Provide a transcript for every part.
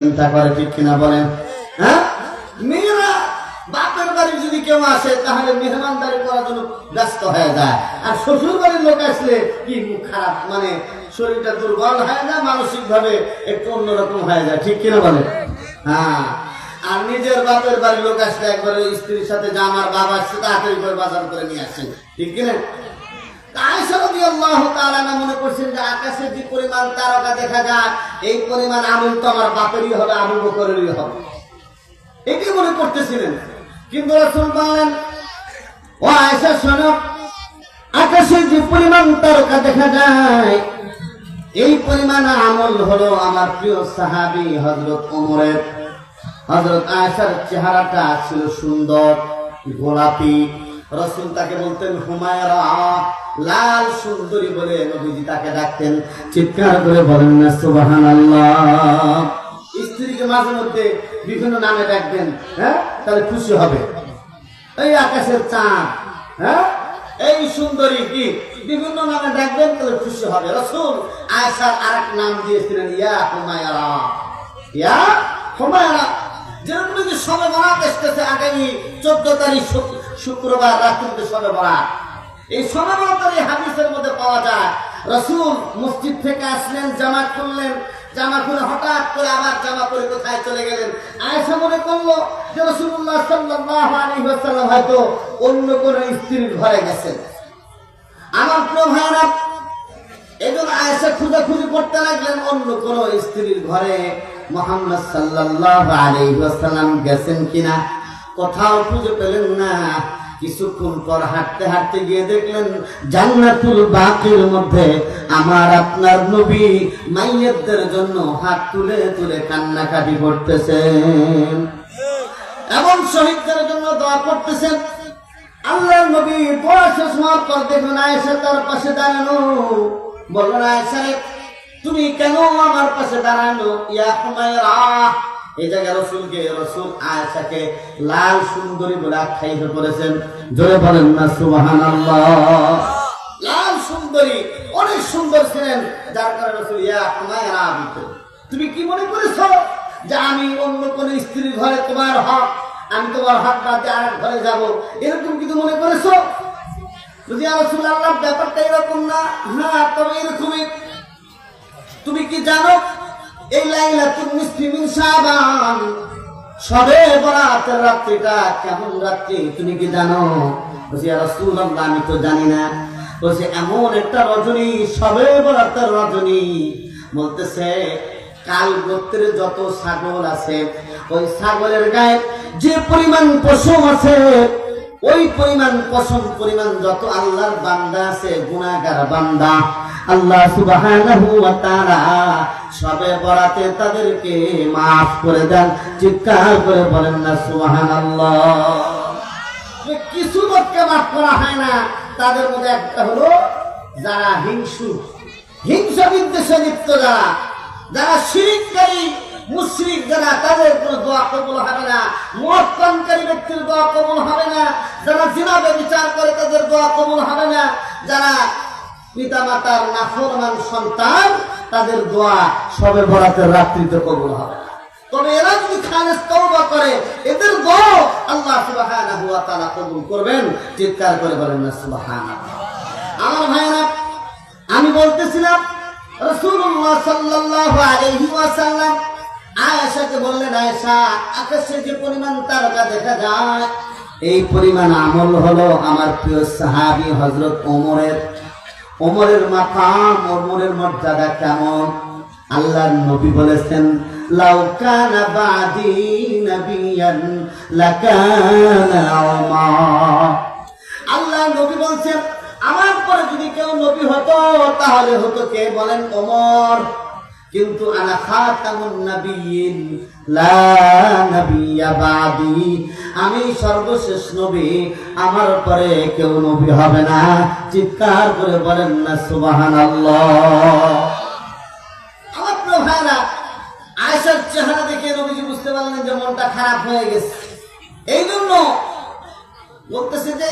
চিন্তা করে, ঠিক কিনা বলেন? হ্যাঁ, মেয়েরা বাপের বাড়ি যদি কেউ আসে তাহলে মেহমানদারি করার জন্য ব্যস্ত হয়ে যায়, আর শ্বশুর বাড়ির লোক আসলে কি মুখ খারাপ, মানে শরীরটা দুর্বল হয়ে যায়, মানসিক ভাবে একটু অন্যরকম হয়ে যায়, ঠিক কিনা বলেন? হ্যাঁ, আর নিজের বাপের বাড়ির লোক আসলে একবারে স্ত্রীর সাথে যা আমার বাবা আসছে তাড়াতাড়ি করে বাজার করে নিয়ে আসেন, ঠিক কিনা? আয়েশা রাদিয়াল্লাহু তাআলা মনে করছেন যে আকাশে যে পরিমাণ তারকা দেখা যায় এই পরিমাণ আমল তো আমার বাপেরই হবে, আবু বকরেরই হবে, এটি মনে করতেছিলেন। কিন্তু রাসূল বললেন, ও আয়েশা শোনো, আকাশে যে পরিমাণ তারকা দেখা যায় এই পরিমাণ আমল হলো আমার প্রিয় সাহাবী হযরত ওমরের। হযরত আয়েশার চেহারাটা ছিল সুন্দর, গোলাপি। রাসূল তাকে বলতেন হুমায়রা, লাল সুন্দরী বলে নবীজি তাকে ডাকতেন। চিৎকার করে বলেন না সুবহানাল্লাহ। স্ত্রীকে মাঝে মধ্যে বিভিন্ন নামে ডাকবেন, হ্যাঁ, তাহলে খুশি হবে। এই আকাশের চাঁদ, হ্যাঁ, এই সুন্দরী, কি বিভিন্ন নামে ডাকবেন তাহলে খুশি হবে। রাসূল আয়েশার আরেক নাম দিয়েছিলেন ইয়া হুমায়রা, ইয়া হুমায়রা। যেরকম যে শবে বরাত আসতেছে আগামী 14 তারিখ শুক্রবার রাত্রিতে শবে বরাত, এই শবে বরাতের এই হাদিসের মধ্যে পাওয়া যায় রাসূল মসজিদ থেকে আসলেন, জামা খুললেন, জামা খুলে হঠাৎ করে আবার জামা পরে কোথায় চলে গেলেন। আয়েশা মনে করলো যে রাসূলুল্লাহ সাল্লাল্লাহু আলাইহি ওয়াসাল্লাম হয়তো অন্য কোন স্ত্রীর ঘরে গেছেন। আমার প্রিয় ভাইরা, এজন্য আয়েশা খুঁজাখুঁজি করতে লাগলেন অন্য কোন স্ত্রীর ঘরে মুহাম্মদ সাল্লাল্লাহু আলাইহি ওয়াসাল্লাম গেছেন কিনা। কোথাও খুঁজে পেলেন না। কিছুক্ষণ পর হাঁটতে হাঁটতে গিয়ে দেখলেন জান্নাতুল বাকির মধ্যে আমার আপনার নবী মাইয়াতদের জন্য হাত তুলে তুলে কান্নাকাটি করতেছেন এবং শহীদদের জন্য দোয়া করতেছেন। আল্লাহর নবী দোয়া শেষ হওয়ার পর দেখুন আয়েশা তার পাশে দাঁড়ানো। বললেন, আয়েশা তুমি কেন আমার পাশে দাঁড়ানো? ইয়া হুমায়রা। এই জায়গায় রাসূল আয়েশাকে লাল সুন্দরী বলে আখ্যায়িত করেছেন। জোরে বলেন না সুবহানাল্লাহ। লাল সুন্দরী, অনেক সুন্দর ছিলেন, যার কারণে রাসূল ইয়া হুমায়রা বলতেন। তুমি কি মনে করেছো যে আমি অন্য কোন স্ত্রীর ঘরে তোমার হক, আমি তোমার হক বাদ দিয়ে আরেক ঘরে যাব, এরকম কিছু মনে করেছো? যদি রাসূলুল্লাহ ব্যাপারটা এরকম না, হ্যাঁ তবে এরকমই। তুমি কি জানো এই লাইলাতুল নিসফি মিন শাবান, শবে বরাতের রাত্রিটা কেমন রাত্রি তুমি কি জানো? বলছি ইয়া রাসূলুল্লাহ আমি তো জানি না। বলছে এমন একটা রজনী, শবে বরাতের রজনী। বলতেছে কাল গোত্রের যত ছাগল আছে ওই ছাগলের গায়ে যে পরিমাণ পশম আছে ওই পরিমাণ পশম পরিমাণ যত আল্লাহর বান্দা আছে, গুনাহগার বান্দা, আল্লাহ সুবহানাহু ওয়া তাআলা শবে বরাতে তাদেরকে maaf করে দেন। চিৎকার করে বলেন না সুবহানাল্লাহ। যে কিছু লোককে maaf করা হয় না তাদের মধ্যে একটা হলো যারা হিংসা বিদ্বেষে লিপ্ত, যারা শিরককারী মুশরিক, যারা তাদের কোনো দোয়া কবুল হবে না। মদ পানকারী ব্যক্তির দোয়া কবুল হবে না। যারা জিনা ব্যভিচার করে তাদের দোয়া কবুল হবে না। যারা পিতামাতার নাফরমান সন্তান তাদের দোয়া শবে বরাতের রাত্রিতে কবুল হবে না। তবে এরা যদি খালেস তওবা করে এদের দোয়া আল্লাহ সুবহানাহু ওয়া তাআলা কবুল করবেন। চিৎকার করে বলেন না সুবহানাল্লাহ। আমার ভাইরা, আমি বলতেছিলাম রাসূলুল্লাহ সাল্লাল্লাহু আলাইহি ওয়াসাল্লাম আয়েশাকে বললেন, আয়েশা আকাশে যে পরিমাণ তারকা দেখা যায় এই পরিমাণ আমল হলো আমার প্রিয় সাহাবী হযরত ওমরের মাকাম, ওমরের মর্যাদা কেমন। আল্লাহর নবী বলেছেন লাউ কানা বাদি নাবিয়ান লাকানা ওমর। আল্লাহর নবী বলেন আমার পরে যদি কেউ নবী হতো তাহলে হতো কে? বলেন ওমর। কিন্তু আনা খাতামুন নাবিয়্যিন লা নাবিয়্যা বাদি, আমি সর্বশেষ নবী, আমার পরে কেউ নবী হবে না। চিৎকার করে বলেন না সুবহানাল্লাহ। আমার প্রিয় ভাইরা, আয়েশার চেহারা দেখে নবীজি বুঝতে পারলেন যে মনটা খারাপ হয়ে গেছে। এই জন্য বলতেছে যে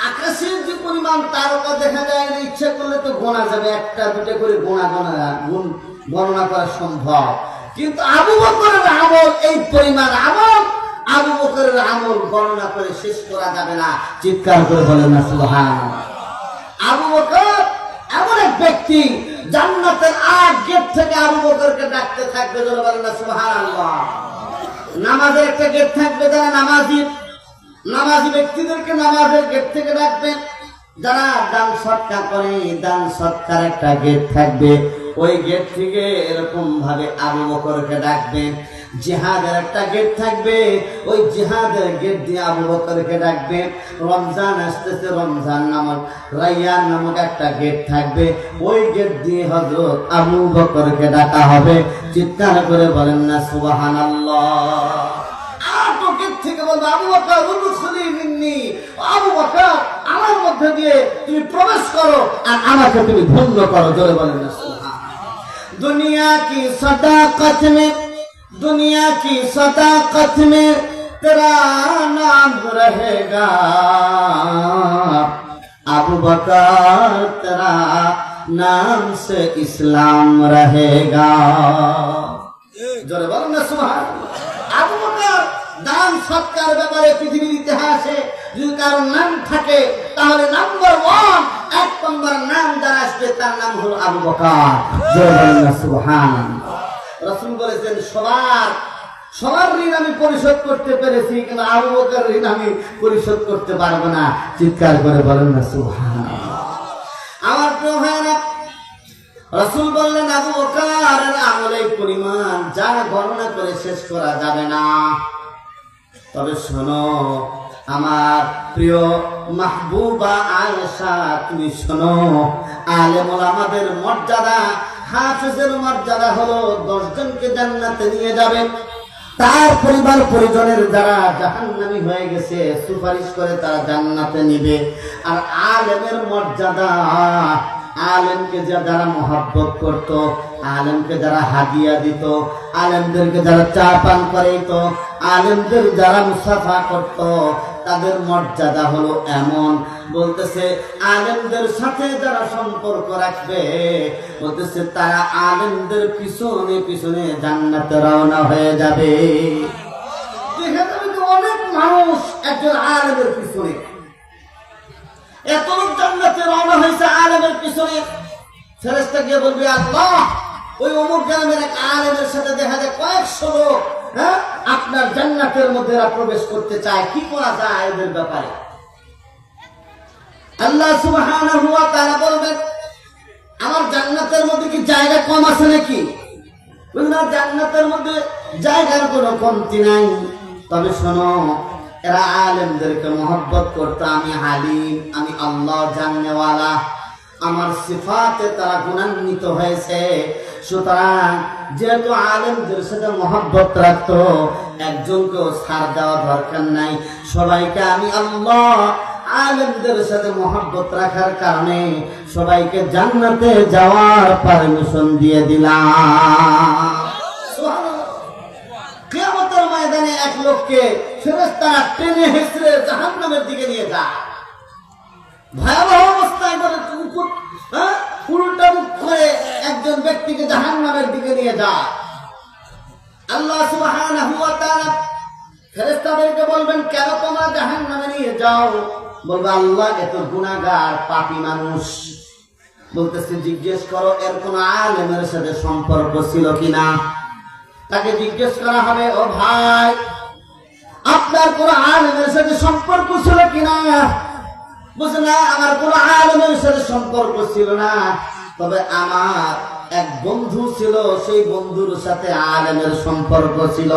আকাশের যে পরিমাণ তারকা দেখা যায় ইচ্ছা করলে তো গোনা যাবে, একটা দুটো করে গণনা করা সম্ভব। কিন্তু আবু বকরের আমল এই পরিমাণ আমল, আবু বকরের আমল গণনা করে শেষ করা যাবে না। চিৎকার করে বলেন না সুবহানাল্লাহ। আবু বকর এমন এক ব্যক্তি, জান্নাতের ৮ গেট থেকে আবু বকরকে ডাকতে থাকবে, যারা বলেন না সুবহানাল্লাহ। নামাজের একটা গেট থাকবে, যারা নামাজি ব্যক্তিদেরকে নামাজের গেট থেকে ডাকবেন। যারা দান সৎকার করে, দান সৎকার একটা গেট থাকবে, ওই গেট থেকে এরকম ভাবে আবু বকরকে ডাকবেন। জিহাদের একটা গেট থাকবে, ওই জিহাদের গেট দিয়ে আবু বকরকে ডাকবেন। রমজান আসতেছে, রমজান নামক রাইয়ান নামক একটা গেট থাকবে, ওই গেট দিয়ে হযরত আবু বকরকে ডাকা হবে। চিৎকার করে বলেন না সুবহানাল্লাহ। থেকে বলবো আবু বকর উদখুলি মিন্নি, আবু বকর আমার মধ্যে দিয়ে তুমি প্রবেশ করো আর আমাকে তুমি ধন্য করো। জোরে বলেন না সুবহানাল্লাহ। দুনিয়া কি সদাকত में, दुनिया की सदाकत में तेरा नाम रहेगा, अबू बकर तेरा नाम से इस्लाम रहेगा। जोरे बोलो ना सुभान अल्लाह। আবু বকর দান সৎকার ব্যাপারে পৃথিবীর ইতিহাসে যদি কারো নাম থাকে তাহলে নাম্বার 1, 1 নম্বর নাম যার আসবে তার নাম হলো আবু বকর। জোরে বলেন না সুবহানাল্লাহ। রাসূল বলেছেন সবার ঋণ আমি পরিশোধ করতে পেরেছি, কিন্তু আবু বকরের ঋণ আমি পরিশোধ করতে পারবো না। চিৎকার করে বলেন না সুবহানাল্লাহ। আমার প্রিয় ভাইরা, রাসূল বললেন আবু বকরের আমলের পরিমাণ যা গণনা করে শেষ করা যাবে না। তবে শোনো আমার প্রিয় মাহবুবা আয়েশা, তুমি শোনো, আলেম ওলামাদের মর্যাদা, হাফেজের মর্যাদা হলো 10 জনকে জান্নাতে নিয়ে যাবে। তার পরিবার পরিজনের যারা জাহান্নামী হয়ে গেছে সুপারিশ করে তারা জান্নাতে নিবে। আর আলেমের মর্যাদা, আলেমকে যারা মহব্বত করত, আলেমকে যারা হাদিয়া দিত, আলেমদেরকে যারা চা পান করাইত, আলেমদের যারা মুসাফা করত, তাদের মর্যাদা হলো এমন। বলতেছে আলেমদের সাথে যারা সম্পর্ক রাখবে, বলতেছে তারা আলেমদের পিছনে পিছনে জান্নাতে রওনা হয়ে যাবে। দেখা যাবে যে অনেক মানুষ একজন আলেমের পিছনে, এত লোক জান্নাতে রওনা হয়েছে আলেমের পিছনে। ফেরেশতা গিয়ে বলবে আল্লাহ, ওই অমুক গ্রামের এক আলেমের সাথে দেখা যায় কয়েকশো লোক আপনার জান্নাতের মধ্যে প্রবেশ করতে চায়, কি করা যায় এদের ব্যাপারে? আল্লাহ সুবহানাহু ওয়া তাআলা বলবেন আমার জান্নাতের মধ্যে কি জায়গা কম আছে নাকি? বুঝলেন, জান্নাতের মধ্যে জায়গার কোনো কমতি নাই। তবে শোনো, এরা আলেমদেরকে মহব্বত করতো, আমি আলিম, আমি আল্লাহ জাননেওয়ালা, আমার সিফাতে তারা গুণান্বিত হয়েছে। সুতরাং যেহেতু আলেমদের সাথে মহব্বত রাখতো, একজনকেও ছাড় দেওয়া দরকার নাই, সবাইকে আমি আল্লাহ আলেমদের সাথে মহব্বত রাখার কারণে সবাইকে জান্নাতে যাওয়ার পারমিশন দিয়ে দিলাম। কিয়ামতের ময়দানে এক লোককে ফেরেশতারা টেনে হেঁচড়ে জাহান্নামের দিকে নিয়ে যায়। ভয়াবহ অবস্থায় উল্টা মুখ করে একজন ব্যক্তিকে জাহান্নামের দিকে নিয়ে যায়। আল্লাহ সুবহানাহু ওয়া তাআলা ফেরেশতাদেরকে বলবেন কেন তোমরা জাহান্নামে নিয়ে যাও? বলবে আল্লাহ এত গুনাহগার পাপী মানুষ। বলতেছে জিজ্ঞেস করো এর কোন আলেমের সাথে সম্পর্ক ছিল কিনা। তাকে জিজ্ঞেস করা হবে, ও ভাই আপনার কোন আলেমের সাথে সম্পর্ক ছিল কিনা? বুঝে না, আমার কোন আলেমের সাথে সম্পর্ক ছিল না, তবে আমার এক বন্ধু ছিল, সেই বন্ধুর সাথে আলেমের সম্পর্ক ছিল।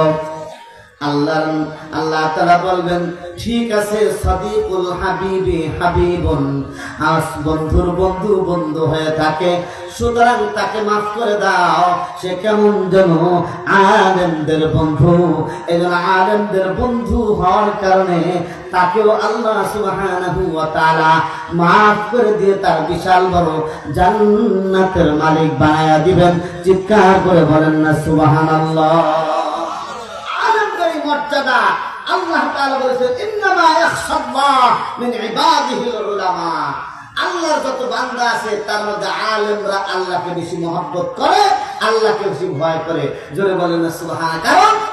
আল্লাহ তাআলা বলবেন ঠিক আছে, সাদিকুল হাবিবি হাবিবুন, আজ বন্ধুর বন্ধু বন্ধু হয়ে থাকে, সুতরাং তাকে মাফ করে দাও। সে কেমন যেন আলেমদের বন্ধু, এজন্য আলেমদের বন্ধু হওয়ার কারণে তাকেও আল্লাহ সুবহানাহু ওয়া তাআলা মাফ করে দিয়ে তার বিশাল বড় জান্নাতের মালিক বানায়া দিবেন। চিৎকার করে বলেন না সুবহানাল্লাহ। মর্যাদা আল্লাহ তাআলা বলেছেন ইন্নামা ইয়াখশাল্লাহ মিন ইবাদিহিল উলামা। আল্লাহর যত বান্দা আছে তার মধ্যে আলেমরা আল্লাহকে বেশি মহব্বত করে আল্লাহকে বেশি ভয় করে। জোরে বলেন না সুবহান। কারণ